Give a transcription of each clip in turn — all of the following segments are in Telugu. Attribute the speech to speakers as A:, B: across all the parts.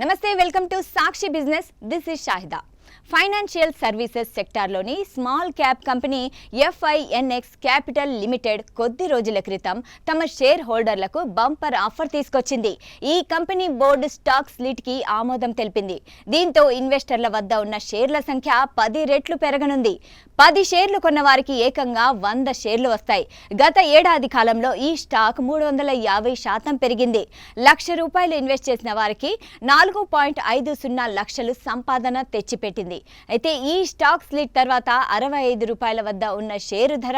A: నమస్తే, welcome to Sakshi business. This is Shahida. Financial services సెక్టార్లోని small cap company FINX capital limited కొద్ది రోజుల క్రితం తమ షేర్ హోల్డర్లకు బంపర్ ఆఫర్ తీసుకొచ్చింది. ఈ కంపెనీ బోర్డు స్టాక్ స్ప్లిట్కి ఆమోదం తెలిపింది. దీంతో ఇన్వెస్టర్ల వద్ద ఉన్న షేర్ల సంఖ్య 10 రెట్లు పెరగనుంది. 10 షేర్లు కొన్న వారికి ఏకంగా 100 షేర్లు వస్తాయి. గత ఏడాది కాలంలో ఈ స్టాక్ 350% పెరిగింది. ₹1,00,000 ఇన్వెస్ట్ చేసిన వారికి 4.50 లక్షలు సంపాదన తెచ్చిపెట్టింది. అయితే ఈ స్టాక్ స్ప్లిట్ తర్వాత ₹65 వద్ద ఉన్న షేరు ధర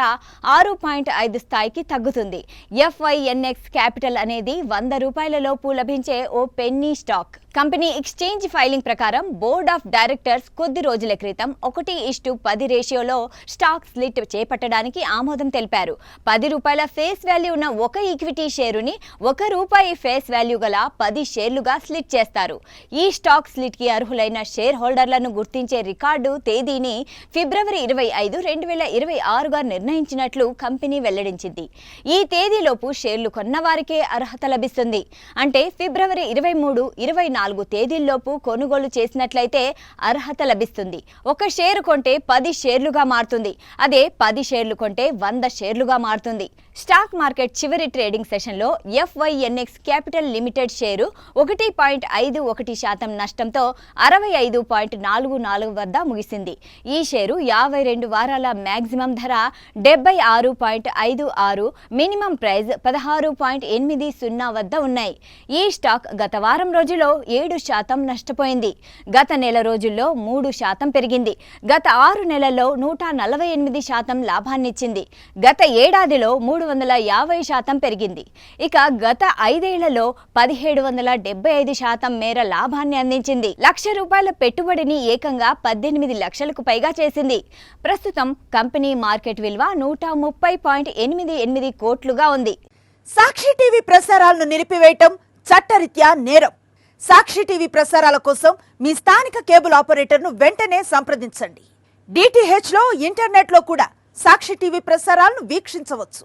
A: 6.5 స్థాయికి తగ్గుతుంది. ఎఫ్ఐఎన్ఎక్స్ క్యాపిటల్ అనేది ₹100 లోపు లభించే ఓ penny stock. Company exchange filing ప్రకారం బోర్డ్ ఆఫ్ డైరెక్టర్స్ కొద్ది రోజుల క్రితం 1:10 రేషియోలో స్టాక్ స్ప్లిట్ చేపట్టడానికి ఆమోదం తెలిపారు. ₹10 ఫేస్ వాల్యూ ఉన్న ఒక ఈక్విటీ షేరుని ₹1 ఫేస్ వాల్యూ గల 10 షేర్లుగా స్ప్లిట్ చేస్తారు. ఈ స్టాక్ స్ప్లిట్కి అర్హులైన షేర్ హోల్డర్లను గుర్తించే రికార్డు తేదీని ఫిబ్రవరి 25, 2026గా నిర్ణయించినట్లు కంపెనీ వెల్లడించింది. ఈ తేదీలోపు షేర్లు కొన్న వారికే అర్హత లభిస్తుంది. అంటే ఫిబ్రవరి 23, 24 తేదీల్లోపు కొనుగోలు చేసినట్లయితే అర్హత లభిస్తుంది. ఒక షేరు కొంటే 10 షేర్లుగా మారుతుంది. అదే 10 షేర్లు కొంటే 100 షేర్లుగా మారుతుంది. స్టాక్ మార్కెట్ చివరి ట్రేడింగ్ సెషన్లో ఎఫ్ఐఎన్ఎక్స్ క్యాపిటల్ లిమిటెడ్ షేరు 1.51% నష్టంతో 65.44 వద్ద ముగిసింది. ఈ షేరు 52 వారాల మ్యాక్సిమం ధర 76.56, మినిమం ప్రైస్ 16.80 వద్ద ఉన్నాయి. ఈ స్టాక్ గత వారం రోజుల్లో 7% నష్టపోయింది. గత నెల రోజుల్లో 3% పెరిగింది. గత 6 నెలల్లో 148% లాభాన్నిచ్చింది. గత ఏడాదిలో 350% పెరిగింది. ఇక గత 5 ఏళ్లలో 1775% మేర లాభాన్ని అందించింది. ₹1,00,000 పెట్టుబడిని ఏకంగా 18 లక్షలకు పైగా చేసింది. ప్రస్తుతం కంపెనీ మార్కెట్ విలువ 130.88 కోట్లుగా ఉంది.
B: సాక్షి టీవీ ప్రసారాలను నిలిపివేయటం చట్టరీత్యా నేరం. సాక్షి టీవీ ప్రసారాల కోసం మీ స్థానిక కేబుల్ ఆపరేటర్ను వెంటనే సంప్రదించండి. DTHలో ఇంటర్నెట్లో కూడా సాక్షి టీవీ ప్రసారాలను వీక్షించవచ్చు.